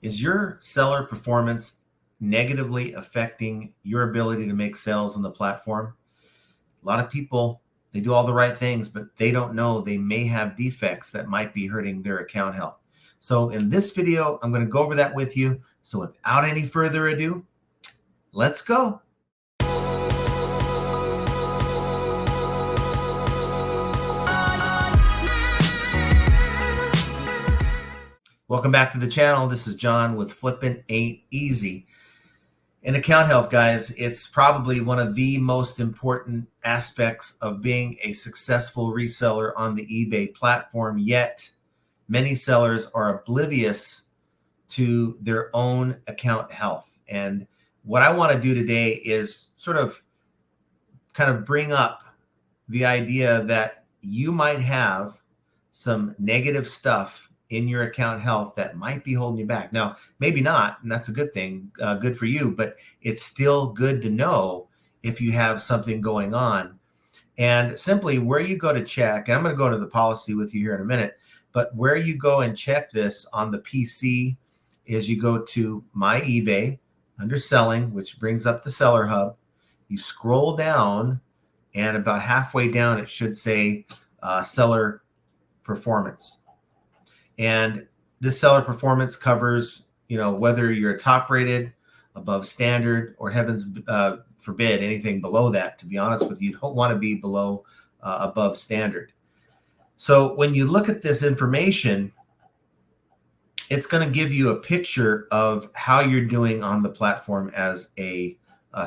Is your seller performance negatively affecting your ability to make sales on the platform? A lot of people, they do all the right things, but they don't know they may have defects that might be hurting their account health. So in this video, I'm going to go over that with you. So without any further ado, let's go. Welcome back to the channel. This is John with Flippin' Ain't Easy. In account health, guys, it's probably one of the most important aspects of being a successful reseller on the eBay platform, yet many sellers are oblivious to their own account health. And what I want to do today is sort of kind of bring up the idea that you might have some negative stuff in your account health that might be holding you back. Now, maybe not, and that's a good thing, good for you, but it's still good to know if you have something going on. And simply where you go to check, and I'm going to go to the policy with you here in a minute, but where you go and check this on the PC is you go to My eBay under Selling, which brings up the Seller Hub. You scroll down, and about halfway down, it should say Seller Performance. And this seller performance covers, whether you're top rated, above standard, or heavens forbid, anything below that. To be honest with you, you don't want to be below above standard. So when you look at this information, it's going to give you a picture of how you're doing on the platform as a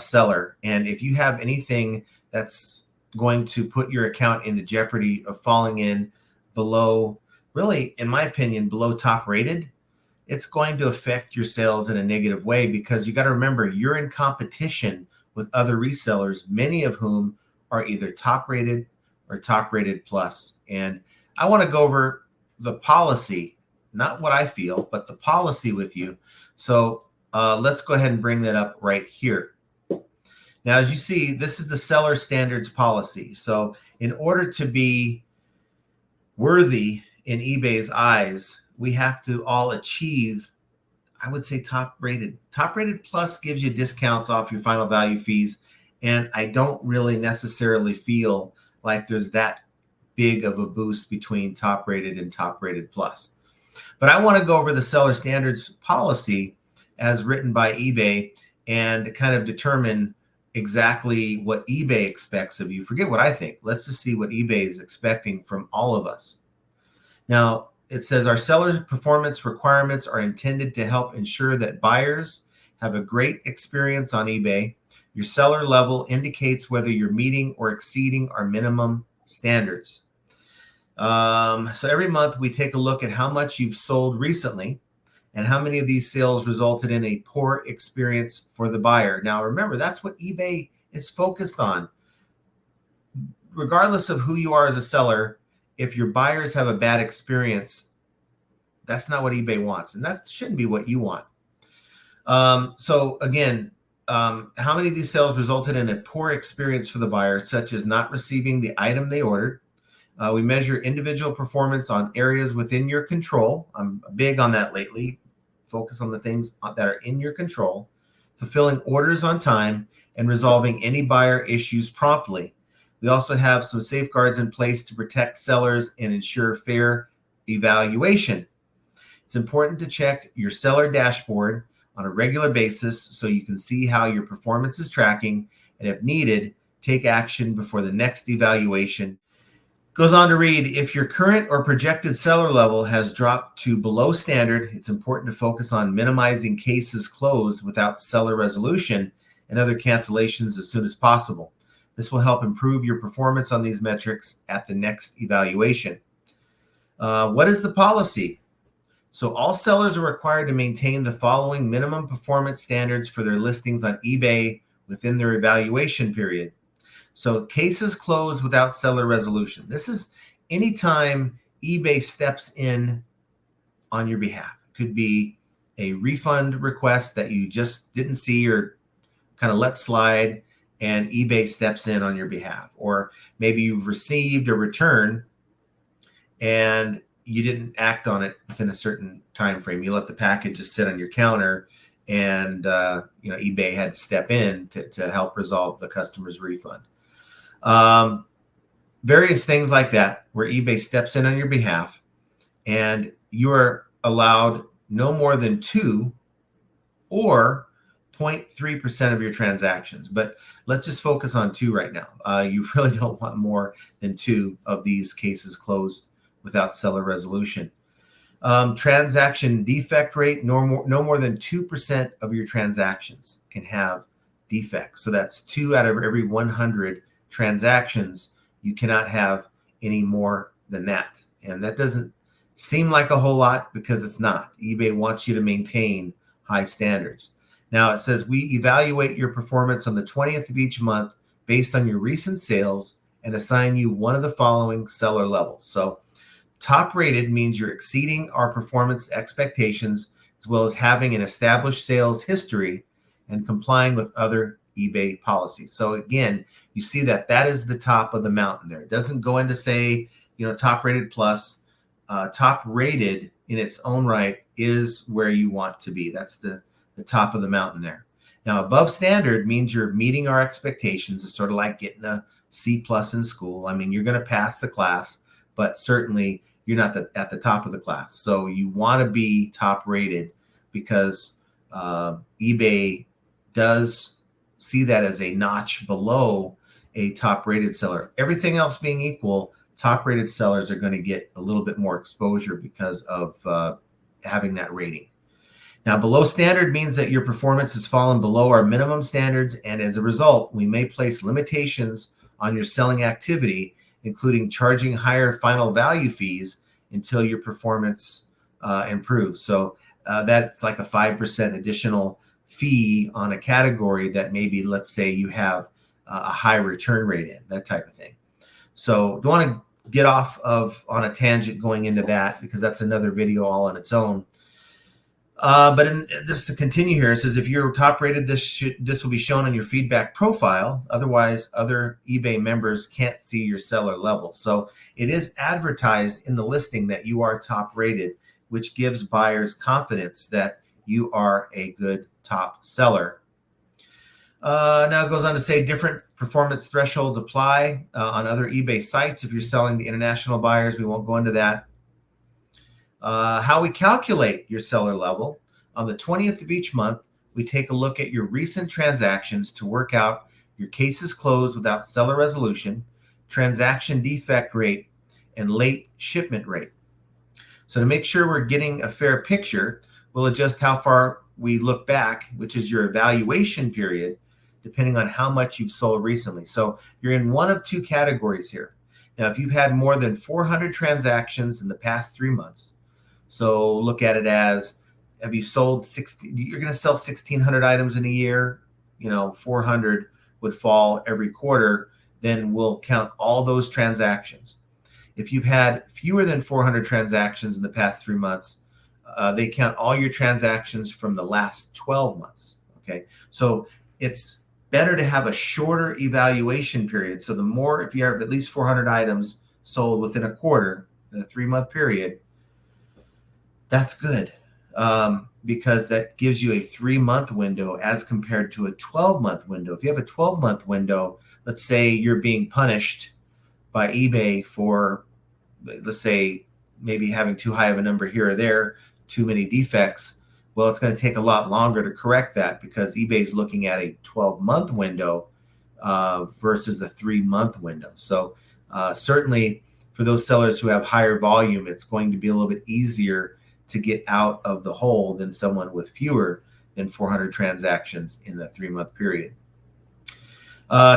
seller. And if you have anything that's going to put your account into jeopardy of falling in below, really, in my opinion, below top rated, it's going to affect your sales in a negative way, because you got to remember you're in competition with other resellers, many of whom are either top rated or top rated plus. And I want to go over the policy, not what I feel, but the policy with you. So let's go ahead and bring that up right here. Now, as you see, this is the seller standards policy. So in order to be worthy in eBay's eyes, we have to all achieve, I would say, top rated. Top rated plus gives you discounts off your final value fees. And I don't really necessarily feel like there's that big of a boost between top rated and top rated plus. But I want to go over the seller standards policy as written by eBay and kind of determine exactly what eBay expects of you. Forget what I think. Let's just see what eBay is expecting from all of us. Now, it says our seller performance requirements are intended to help ensure that buyers have a great experience on eBay. Your seller level indicates whether you're meeting or exceeding our minimum standards. So every month we take a look at how much you've sold recently and how many of these sales resulted in a poor experience for the buyer. Now, remember, that's what eBay is focused on. Regardless of who you are as a seller, if your buyers have a bad experience, that's not what eBay wants. And that shouldn't be what you want. So again, how many of these sales resulted in a poor experience for the buyer, such as not receiving the item they ordered? We measure individual performance on areas within your control. I'm big on that lately. Focus on the things that are in your control, fulfilling orders on time, and resolving any buyer issues promptly. We also have some safeguards in place to protect sellers and ensure fair evaluation. It's important to check your seller dashboard on a regular basis so you can see how your performance is tracking, and if needed, take action before the next evaluation. Goes on to read, if your current or projected seller level has dropped to below standard, it's important to focus on minimizing cases closed without seller resolution and other cancellations as soon as possible. This will help improve your performance on these metrics at the next evaluation. What is the policy? So all sellers are required to maintain the following minimum performance standards for their listings on eBay within their evaluation period. So cases closed without seller resolution. This is anytime eBay steps in on your behalf. It could be a refund request that you just didn't see or kind of let slide, and eBay steps in on your behalf. Or maybe you've received a return and you didn't act on it within a certain time frame. You let the package just sit on your counter, and eBay had to step in to help resolve the customer's refund. Various things like that, where eBay steps in on your behalf, and you are allowed no more than 2 or 0.3% of your transactions. But let's just focus on 2 right now. You really don't want more than 2 of these cases closed without seller resolution. Transaction defect rate, no more than 2% of your transactions can have defects. So that's 2 out of every 100 transactions. You cannot have any more than that. And that doesn't seem like a whole lot, because it's not. eBay wants you to maintain high standards. Now it says, we evaluate your performance on the 20th of each month based on your recent sales and assign you one of the following seller levels. So top rated means you're exceeding our performance expectations, as well as having an established sales history and complying with other eBay policies. So again, you see that is the top of the mountain there. It doesn't go into say, top rated plus. Top rated in its own right is where you want to be. That's the top of the mountain there. Now, above standard means you're meeting our expectations. It's sort of like getting a C+ in school. I mean, you're going to pass the class, but certainly you're not at the top of the class. So you want to be top rated, because eBay does see that as a notch below a top rated seller. Everything else being equal, top rated sellers are going to get a little bit more exposure because of having that rating. Now, below standard means that your performance has fallen below our minimum standards, and as a result, we may place limitations on your selling activity, including charging higher final value fees until your performance improves. So that's like a 5% additional fee on a category that maybe, let's say, you have a high return rate in, that type of thing. So don't want to get off on a tangent going into that, because that's another video all on its own. But just to continue here, it says, if you're top rated, this will be shown on your feedback profile. Otherwise, other eBay members can't see your seller level. So it is advertised in the listing that you are top rated, which gives buyers confidence that you are a good top seller. Now it goes on to say different performance thresholds apply on other eBay sites. If you're selling to international buyers, we won't go into that. How we calculate your seller level. On the 20th of each month, we take a look at your recent transactions to work out your cases closed without seller resolution, transaction defect rate, and late shipment rate. So to make sure we're getting a fair picture, we'll adjust how far we look back, which is your evaluation period, depending on how much you've sold recently. So you're in one of 2 categories here. Now, if you've had more than 400 transactions in the past 3 months, so look at it as, have you sold 60? You're going to sell 1,600 items in a year. 400 would fall every quarter. Then we'll count all those transactions. If you've had fewer than 400 transactions in the past 3 months, they count all your transactions from the last 12 months. Okay, so it's better to have a shorter evaluation period. So the more, if you have at least 400 items sold within a quarter, in a 3-month period, that's good, because that gives you a 3-month window as compared to a 12-month window. If you have a 12-month window, let's say you're being punished by eBay for, let's say, maybe having too high of a number here or there, too many defects. Well, it's going to take a lot longer to correct that, because eBay is looking at a 12-month window versus a 3-month window. So certainly for those sellers who have higher volume, it's going to be a little bit easier to get out of the hole than someone with fewer than 400 transactions in the 3-month period.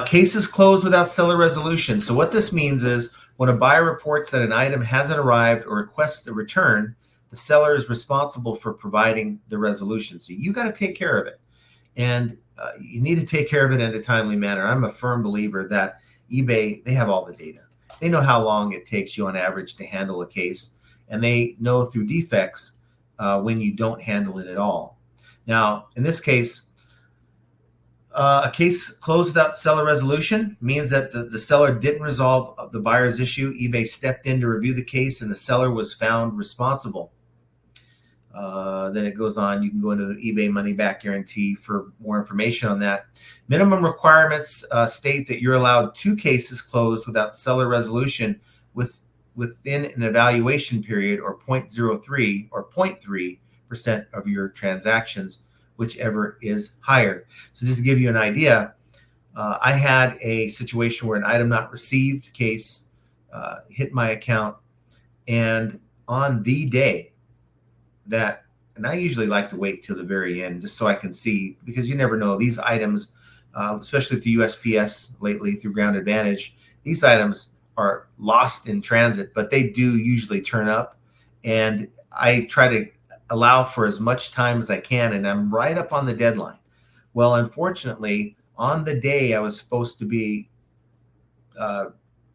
Cases closed without seller resolution. So what this means is, when a buyer reports that an item hasn't arrived or requests a return, the seller is responsible for providing the resolution. So you got to take care of it. And you need to take care of it in a timely manner. I'm a firm believer that eBay, they have all the data. They know how long it takes you on average to handle a case. And they know through defects when you don't handle it at all. Now, in this case, A case closed without seller resolution means that the seller didn't resolve the buyer's issue. eBay stepped in to review the case and the seller was found responsible. Then it goes on. You can go into the eBay money back guarantee for more information on that. Minimum requirements state that you're allowed 2 cases closed without seller resolution within an evaluation period, or 0.03 or 0.3% of your transactions, whichever is higher. So just to give you an idea, I had a situation where an item not received case hit my account, and on the day that, and I usually like to wait till the very end just so I can see, because you never know, these items, especially with the USPS lately through Ground Advantage, these items are lost in transit, but they do usually turn up, and I try to allow for as much time as I can, and I'm right up on the deadline. Well, unfortunately, on the day I was supposed to be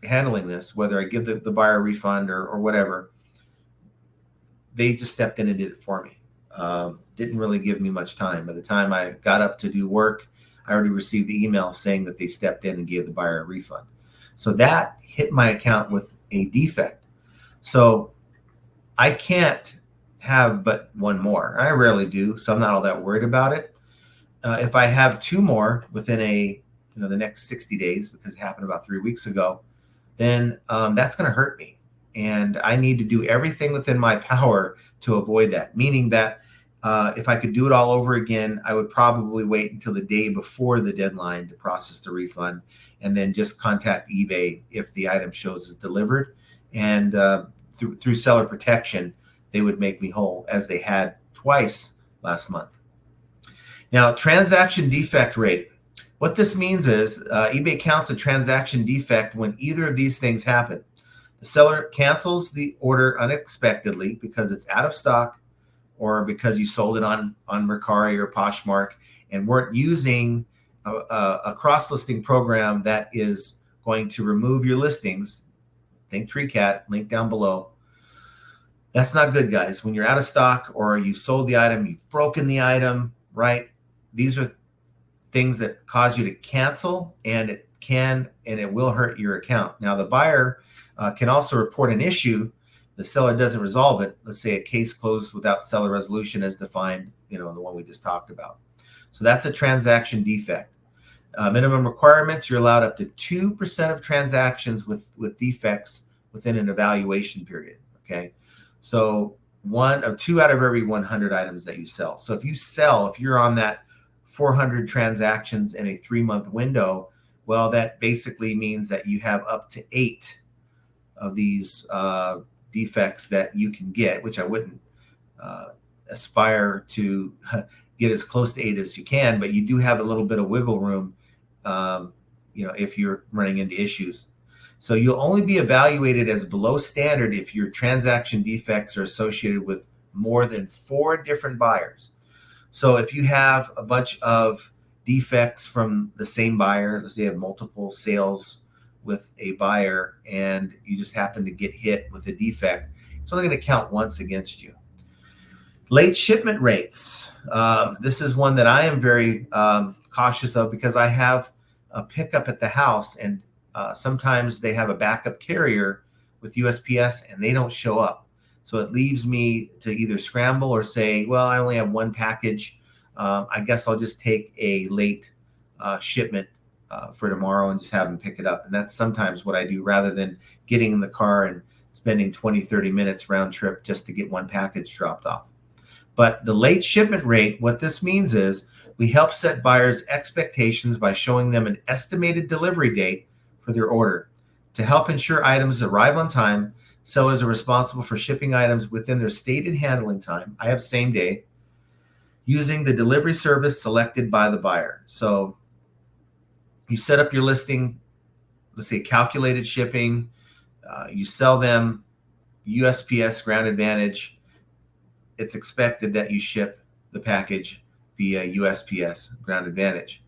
handling this, whether I give the buyer a refund or whatever, they just stepped in and did it for me. Didn't really give me much time. By the time I got up to do work, I already received the email saying that they stepped in and gave the buyer a refund. So that hit my account with a defect. So I can't have but one more. I rarely do, so I'm not all that worried about it. If I have 2 more within the next 60 days, because it happened about 3 weeks ago, then that's going to hurt me. And I need to do everything within my power to avoid that. Meaning that if I could do it all over again, I would probably wait until the day before the deadline to process the refund, and then just contact eBay if the item shows as delivered. And through seller protection, they would make me whole, as they had twice last month. Now, transaction defect rate. What this means is eBay counts a transaction defect when either of these things happen. The seller cancels the order unexpectedly because it's out of stock, or because you sold it on Mercari or Poshmark and weren't using a cross-listing program that is going to remove your listings. Think TreeCat, link down below. That's not good, guys. When you're out of stock, or you've sold the item, you've broken the item, right? These are things that cause you to cancel, and it will hurt your account. Now, the buyer can also report an issue. The seller doesn't resolve it. Let's say a case closed without seller resolution as defined, the one we just talked about. So that's a transaction defect. Minimum requirements, you're allowed up to 2% of transactions with defects within an evaluation period, okay? So 2 out of every 100 items that you sell. So if you're on that 400 transactions in a 3-month window, well, that basically means that you have up to 8 of these defects that you can get, which I wouldn't aspire to get as close to 8 as you can, but you do have a little bit of wiggle room, if you're running into issues. So you'll only be evaluated as below standard if your transaction defects are associated with more than 4 different buyers. So if you have a bunch of defects from the same buyer, let's say you have multiple sales with a buyer and you just happen to get hit with a defect, it's only going to count once against you. Late shipment rates. This is one that I am very cautious of, because I have a pickup at the house, and sometimes they have a backup carrier with USPS and they don't show up. So it leaves me to either scramble or say, well, I only have 1 package. I guess I'll just take a late shipment for tomorrow and just have them pick it up. And that's sometimes what I do, rather than getting in the car and spending 20, 30 minutes round trip just to get 1 package dropped off. But the late shipment rate, what this means is we help set buyers' expectations by showing them an estimated delivery date for their order. To help ensure items arrive on time, sellers are responsible for shipping items within their stated handling time. I have same day, using the delivery service selected by the buyer. So you set up your listing, let's say calculated shipping, you sell them USPS Ground Advantage. It's expected that you ship the package via USPS Ground Advantage.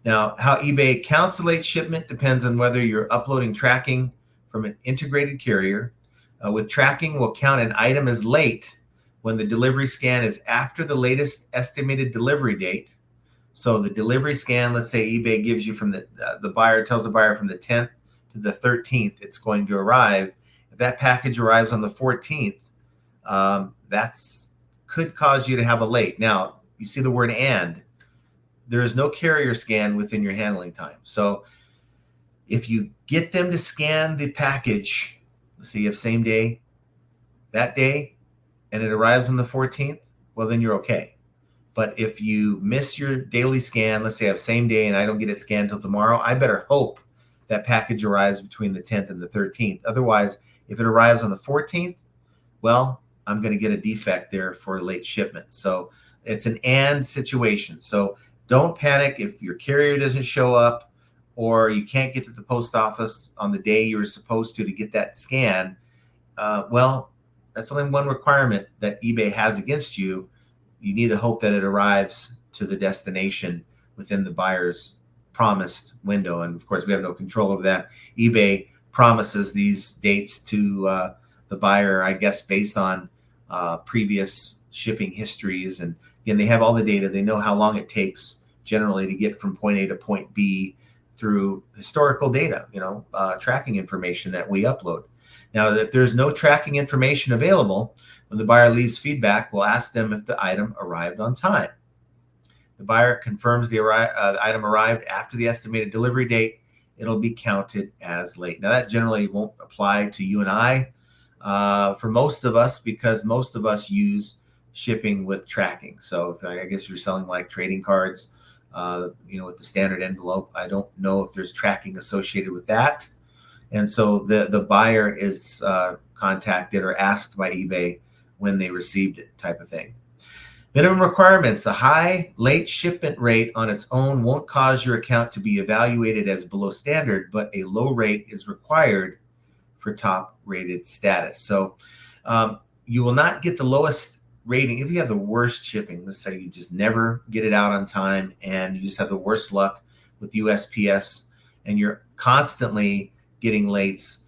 Now, how eBay counts the late shipment depends on whether you're uploading tracking from an integrated carrier. With tracking, we'll count an item as late when the delivery scan is after the latest estimated delivery date. So the delivery scan, let's say eBay gives you from the buyer tells the buyer from the 10th to the 13th it's going to arrive. If that package arrives on the 14th, that's could cause you to have a late. Now, you see the word "and." There is no carrier scan within your handling time. So if you get them to scan the package, let's say you have same day, that day, and it arrives on the 14th, well, then you're okay. But if you miss your daily scan, let's say I have same day and I don't get it scanned till tomorrow, I better hope that package arrives between the 10th and the 13th. Otherwise, if it arrives on the 14th, well, I'm going to get a defect there for late shipment. So it's an and situation. So don't panic if your carrier doesn't show up or you can't get to the post office on the day you were supposed to get that scan. Well, that's only one requirement that eBay has against you. You need to hope that it arrives to the destination within the buyer's promised window. And of course, we have no control over that. eBay promises these dates to the buyer, I guess, based on previous shipping histories. And again, they have all the data. They know how long it takes generally to get from point A to point B through historical data, tracking information that we upload. Now, if there's no tracking information available, when the buyer leaves feedback, we'll ask them if the item arrived on time. The buyer confirms the item arrived after the estimated delivery date. It'll be counted as late. Now, that generally won't apply to you and I for most of us, because most of us use shipping with tracking. So I guess you're selling like trading cards, with the standard envelope. I don't know if there's tracking associated with that. And so the buyer is contacted or asked by eBay when they received it, type of thing. Minimum requirements. A high late shipment rate on its own won't cause your account to be evaluated as below standard, but a low rate is required for top rated status. So you will not get the lowest rating if you have the worst shipping. Let's say you just never get it out on time and you just have the worst luck with USPS and you're constantly getting lates.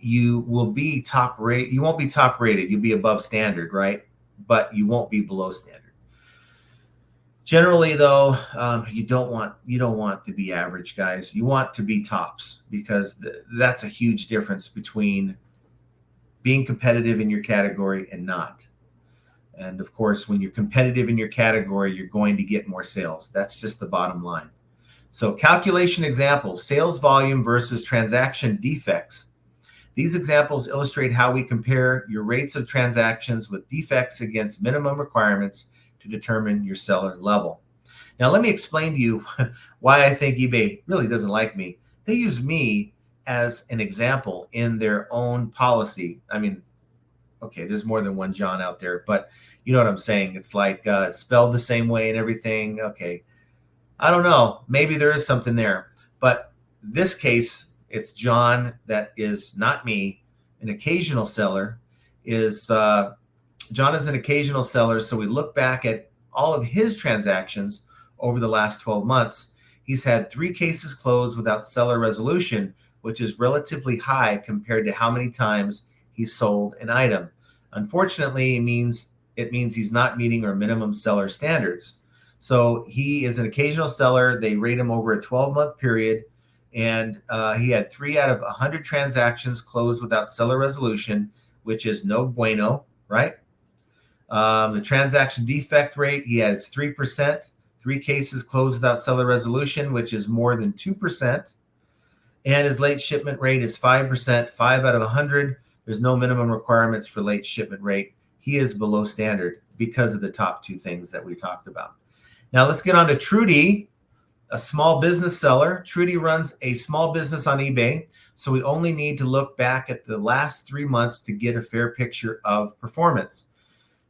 You will be top rate. You won't be top rated. You'll be above standard, right? But you won't be below standard. Generally, though, you don't want to be average, guys. You want to be tops, because that's a huge difference between being competitive in your category and not. And of course, when you're competitive in your category, you're going to get more sales. That's just the bottom line. So calculation examples: sales volume versus transaction defects. These examples illustrate how we compare your rates of transactions with defects against minimum requirements to determine your seller level. Now, let me explain to you why I think eBay really doesn't like me. They use me as an example in their own policy. I mean, okay, there's more than one John out there, but you know what I'm saying. It's like spelled the same way and everything. Okay, I don't know. Maybe there is something there. But this case, it's John that is not me. An occasional seller is John is an occasional seller. So we look back at all of his transactions over the last 12 months. He's had 3 cases closed without seller resolution, which is relatively high compared to how many times he sold an item. Unfortunately, it means he's not meeting our minimum seller standards. So he is an occasional seller. They rate him over a 12-month period. And he had 3 out of 100 transactions closed without seller resolution, which is no bueno, right? The transaction defect rate, he had 3%, 3 cases closed without seller resolution, which is more than 2%. And his late shipment rate is 5%, 5 out of 100. There's no minimum requirements for late shipment rate. He is below standard because of the top 2 things that we talked about. Now let's get on to Trudy, a small business seller. Trudy runs a small business on eBay, so we only need to look back at the last 3 months to get a fair picture of performance.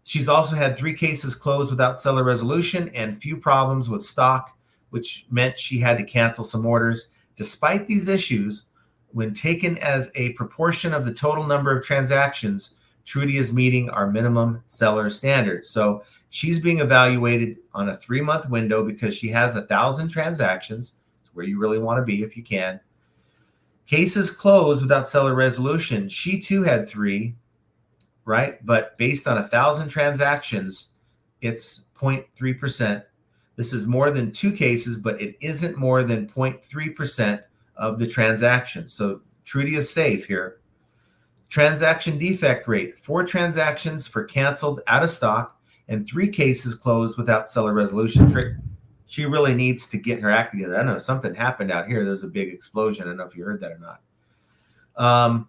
She's also had 3 cases closed without seller resolution and few problems with stock, which meant she had to cancel some orders. Despite these issues, when taken as a proportion of the total number of transactions, Trudy is meeting our minimum seller standards. So she's being evaluated on a 3-month window because she has 1,000 transactions. It's where you really want to be if you can. Cases closed without seller resolution. She too had 3, right? But based on 1,000 transactions, it's 0.3%. This is more than 2 cases, but it isn't more than 0.3% of the transactions. So Trudy is safe here. Transaction defect rate, 4 transactions for canceled, out of stock, and 3 cases closed without seller resolution. She really needs to get her act together. I don't know, something happened out here. There's a big explosion. I don't know if you heard that or not.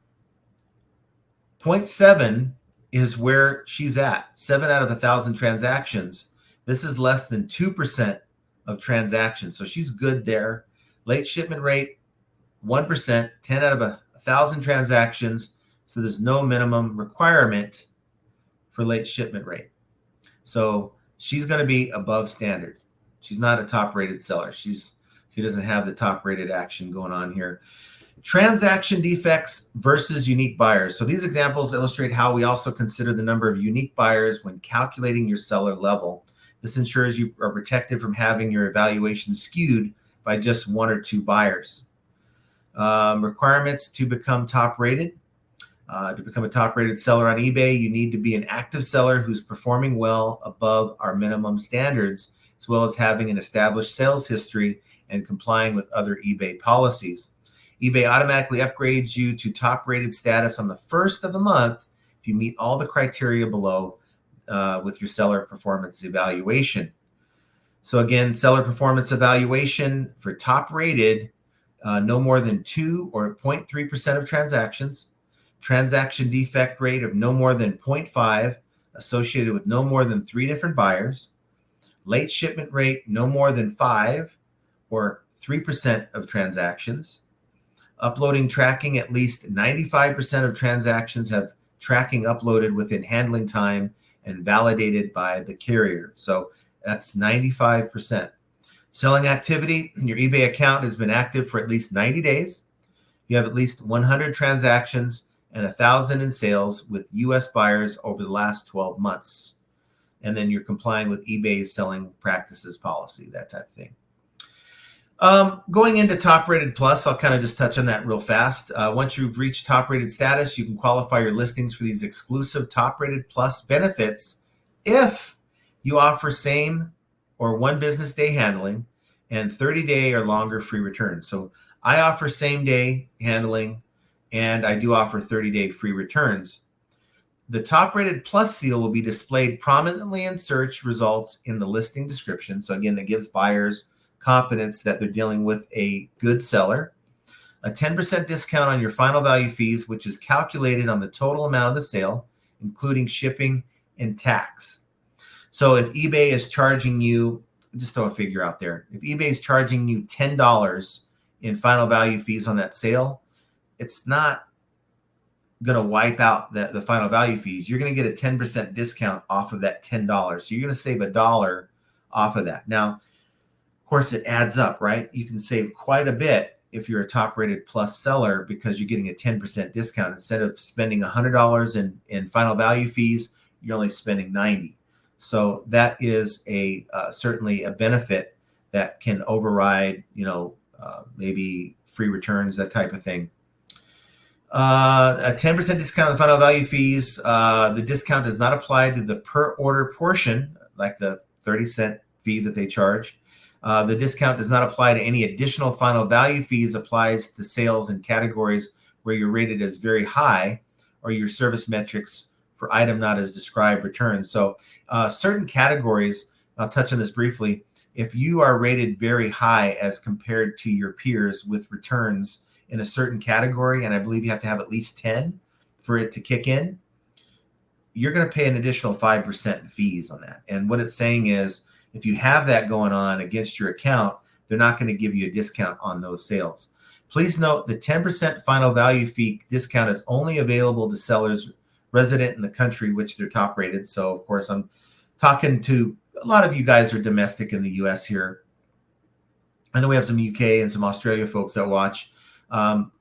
0.7 is where she's at. 7 out of 1,000 transactions. This is less than 2% of transactions. So she's good there. Late shipment rate, 1%, 10 out of 1,000 transactions. So there's no minimum requirement for late shipment rate. So she's going to be above standard. She's not a top rated seller. She doesn't have the top rated action going on here. Transaction defects versus unique buyers. So these examples illustrate how we also consider the number of unique buyers when calculating your seller level. This ensures you are protected from having your evaluation skewed by just 1 or 2 buyers. Requirements to become top rated. To become a top rated seller on eBay, you need to be an active seller who's performing well above our minimum standards, as well as having an established sales history and complying with other eBay policies. eBay automatically upgrades you to top rated status on the first of the month if you meet all the criteria below with your seller performance evaluation. So again, seller performance evaluation for top rated, no more than 2 or 0.3% of transactions. Transaction defect rate of no more than 0.5, associated with no more than 3 different buyers. Late shipment rate, no more than 5 or 3% of transactions. Uploading tracking, at least 95% of transactions have tracking uploaded within handling time and validated by the carrier. So that's 95%. Selling activity, your eBay account has been active for at least 90 days. You have at least 100 transactions and 1,000 in sales with U.S. buyers over the last 12 months. And then you're complying with eBay's selling practices policy, that type of thing. Going into top rated plus, I'll kind of just touch on that real fast. Once you've reached top rated status, you can qualify your listings for these exclusive top rated plus benefits if you offer same or 1 business day handling and 30-day or longer free returns. So I offer same day handling and I do offer 30-day free returns. The top rated plus seal will be displayed prominently in search results in the listing description. So again, that gives buyers confidence that they're dealing with a good seller. A 10% discount on your final value fees, which is calculated on the total amount of the sale, including shipping and tax. So if eBay is charging you, just throw a figure out there. If eBay is charging you $10 in final value fees on that sale, it's not going to wipe out the final value fees. You're going to get a 10% discount off of that $10. So you're going to save $1 off of that. Now, of course, it adds up, right? You can save quite a bit if you're a top rated plus seller because you're getting a 10% discount. Instead of spending $100 in final value fees, you're only spending $90. So that is certainly a benefit that can override, maybe free returns, that type of thing. A 10% discount on the final value fees. The discount does not apply to the per order portion, like the 30-cent fee that they charge. The discount does not apply to any additional final value fees. Applies to sales in categories where you're rated as very high or your service metrics for item not as described returns. So certain categories, I'll touch on this briefly. If you are rated very high as compared to your peers with returns in a certain category, and I believe you have to have at least 10 for it to kick in, you're going to pay an additional 5% in fees on that. And what it's saying is, if you have that going on against your account, they're not going to give you a discount on those sales. Please note the 10% final value fee discount is only available to sellers resident in the country which they're top rated. So, of course, I'm talking to a lot of you guys are domestic in the U.S. here. I know we have some UK and some Australia folks that watch.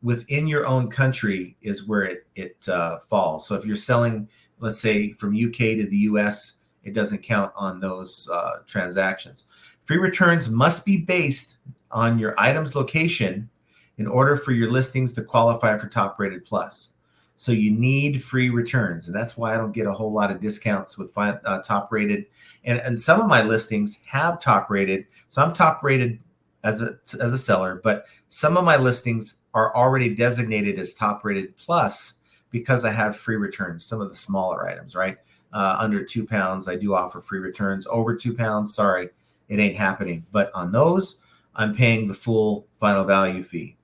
Within your own country is where it falls. So if you're selling, let's say, from UK to the U.S., it doesn't count on those transactions. Free returns must be based on your item's location in order for your listings to qualify for top rated plus. So you need free returns. And that's why I don't get a whole lot of discounts with top rated. And some of my listings have top rated. So I'm top rated as a seller, but some of my listings are already designated as top rated plus because I have free returns. Some of the smaller items, right? Under 2 pounds, I do offer free returns. Over 2 pounds, sorry, it ain't happening. But on those, I'm paying the full final value fee.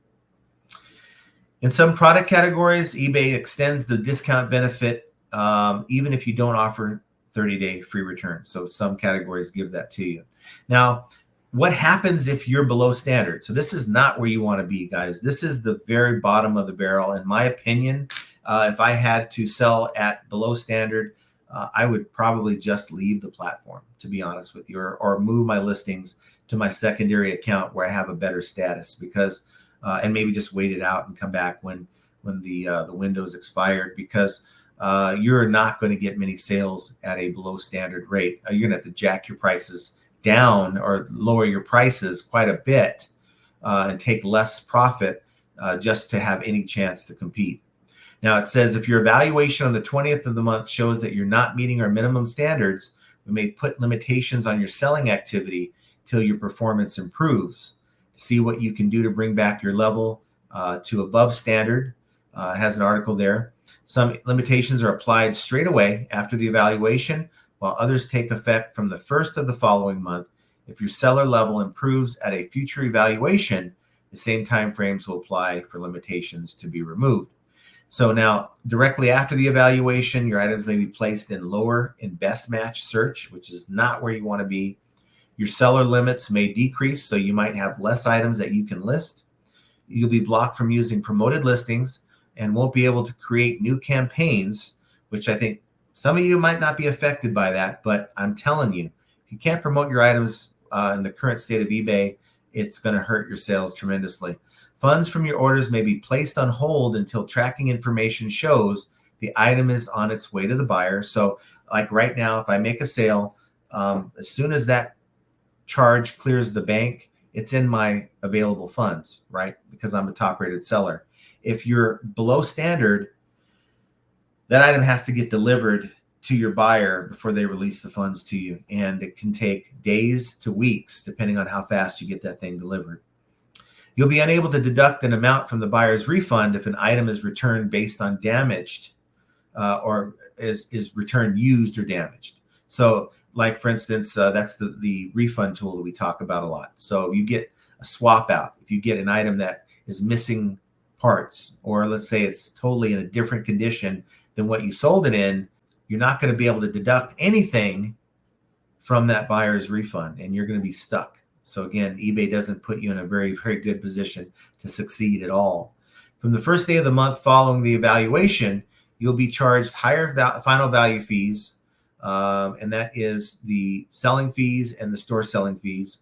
In some product categories, eBay extends the discount benefit even if you don't offer 30-day free returns. So some categories give that to you. Now, what happens if you're below standard? So this is not where you want to be, guys. This is the very bottom of the barrel. In my opinion, if I had to sell at below standard, I would probably just leave the platform, to be honest with you, or move my listings to my secondary account where I have a better status, because and maybe just wait it out and come back when the window's expired, because you're not going to get many sales at a below standard rate. You're going to have to jack your prices down or lower your prices quite a bit and take less profit just to have any chance to compete. Now it says if your evaluation on the 20th of the month shows that you're not meeting our minimum standards, we may put limitations on your selling activity till your performance improves. See what you can do to bring back your level to above standard. It has an article there. Some limitations are applied straight away after the evaluation, while others take effect from the first of the following month. If your seller level improves at a future evaluation, the same time frames will apply for limitations to be removed. So now, directly after the evaluation, your items may be placed in lower in best match search, which is not where you want to be. Your seller limits may decrease, so you might have less items that you can list. You'll be blocked from using promoted listings and won't be able to create new campaigns, which I think some of you might not be affected by that, but I'm telling you, if you can't promote your items in the current state of eBay, it's going to hurt your sales tremendously. Funds from your orders may be placed on hold until tracking information shows the item is on its way to the buyer. So like right now, if I make a sale, as soon as that charge clears the bank, it's in my available funds, right? Because I'm a top rated seller. If you're below standard, that item has to get delivered to your buyer before they release the funds to you. And it can take days to weeks, depending on how fast you get that thing delivered. You'll be unable to deduct an amount from the buyer's refund if an item is returned based on damaged or is returned used or damaged. So like, for instance, that's the refund tool that we talk about a lot. So you get a swap out. If you get an item that is missing parts, or let's say it's totally in a different condition than what you sold it in, you're not going to be able to deduct anything from that buyer's refund, and you're going to be stuck. So again, eBay doesn't put you in a very, very good position to succeed at all. From the first day of the month following the evaluation, you'll be charged higher final value fees, and that is the selling fees and the store selling fees.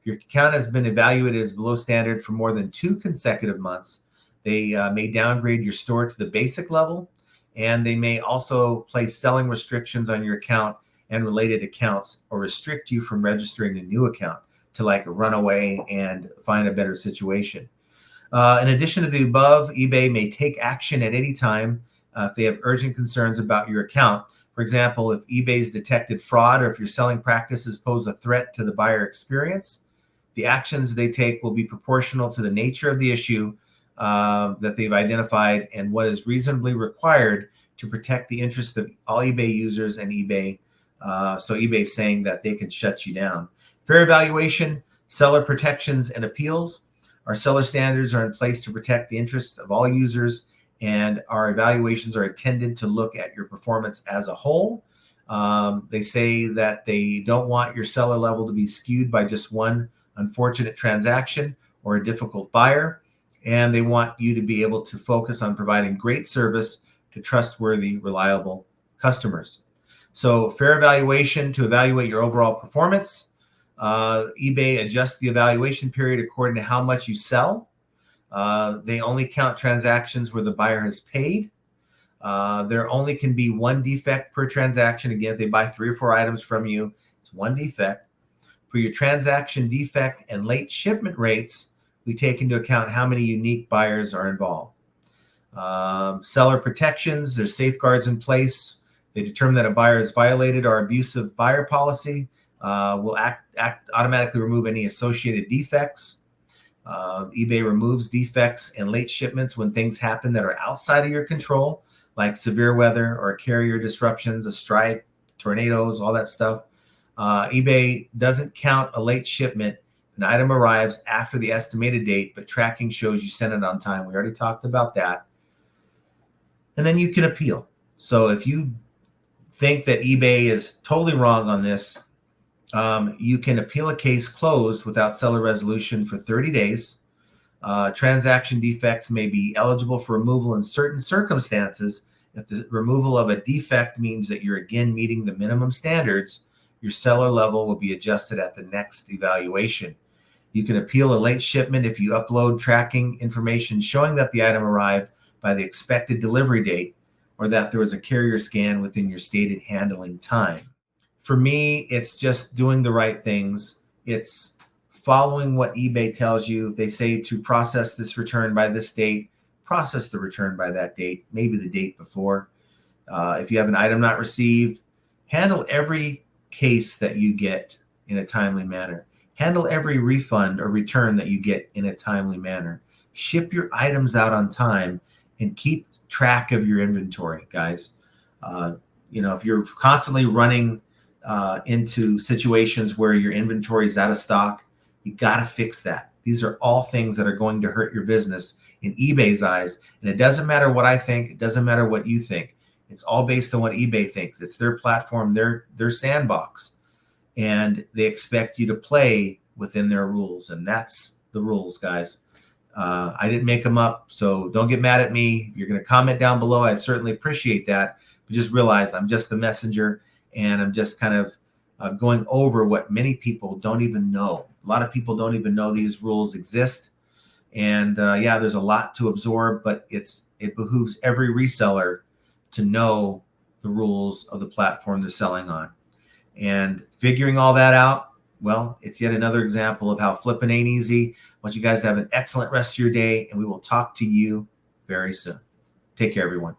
If your account has been evaluated as below standard for more than 2 consecutive months, they may downgrade your store to the basic level, and they may also place selling restrictions on your account and related accounts, or restrict you from registering a new account to like run away and find a better situation. In addition to the above, eBay may take action at any time if they have urgent concerns about your account. For example, if eBay's detected fraud, or if your selling practices pose a threat to the buyer experience, the actions they take will be proportional to the nature of the issue that they've identified and what is reasonably required to protect the interests of all eBay users and eBay. So eBay is saying that they can shut you down. Fair evaluation, seller protections and appeals. Our seller standards are in place to protect the interests of all users, and our evaluations are intended to look at your performance as a whole. They say that they don't want your seller level to be skewed by just one unfortunate transaction or a difficult buyer, and they want you to be able to focus on providing great service to trustworthy, reliable customers. So fair evaluation to evaluate your overall performance. eBay adjusts the evaluation period according to how much you sell. They only count transactions where the buyer has paid. There only can be 1 defect per transaction. Again, if they buy 3 or 4 items from you, it's 1 defect. For your transaction defect and late shipment rates, we take into account how many unique buyers are involved. Seller protections, there's safeguards in place. They determine that a buyer has violated our abusive buyer policy. Will automatically remove any associated defects. eBay removes defects and late shipments when things happen that are outside of your control, like severe weather or carrier disruptions, a strike, tornadoes, all that stuff. eBay doesn't count a late shipment. An item arrives after the estimated date, but tracking shows you sent it on time. We already talked about that. And then you can appeal. So if you think that eBay is totally wrong on this, you can appeal a case closed without seller resolution for 30 days. Transaction defects may be eligible for removal in certain circumstances. If the removal of a defect means that you're again meeting the minimum standards, your seller level will be adjusted at the next evaluation. You can appeal a late shipment if you upload tracking information showing that the item arrived by the expected delivery date or that there was a carrier scan within your stated handling time. For me, it's just doing the right things. It's following what eBay tells you. If they say to process this return by this date, process the return by that date, maybe the date before. If you have an item not received, handle every case that you get in a timely manner. Handle every refund or return that you get in a timely manner. Ship your items out on time and keep track of your inventory, guys. If you're constantly running into situations where your inventory is out of stock, you got to fix that. These are all things that are going to hurt your business in eBay's eyes. And it doesn't matter what I think. It doesn't matter what you think. It's all based on what eBay thinks. It's their platform, their sandbox. And they expect you to play within their rules. And that's the rules, guys. I didn't make them up, so don't get mad at me. If you're going to comment down below, I'd certainly appreciate that. But just realize I'm just the messenger, and I'm just kind of going over what many people don't even know. A lot of people don't even know these rules exist. And yeah, there's a lot to absorb, but it behooves every reseller to know the rules of the platform they're selling on. And figuring all that out, well, it's yet another example of how flipping ain't easy. I want you guys to have an excellent rest of your day, and we will talk to you very soon. Take care, everyone.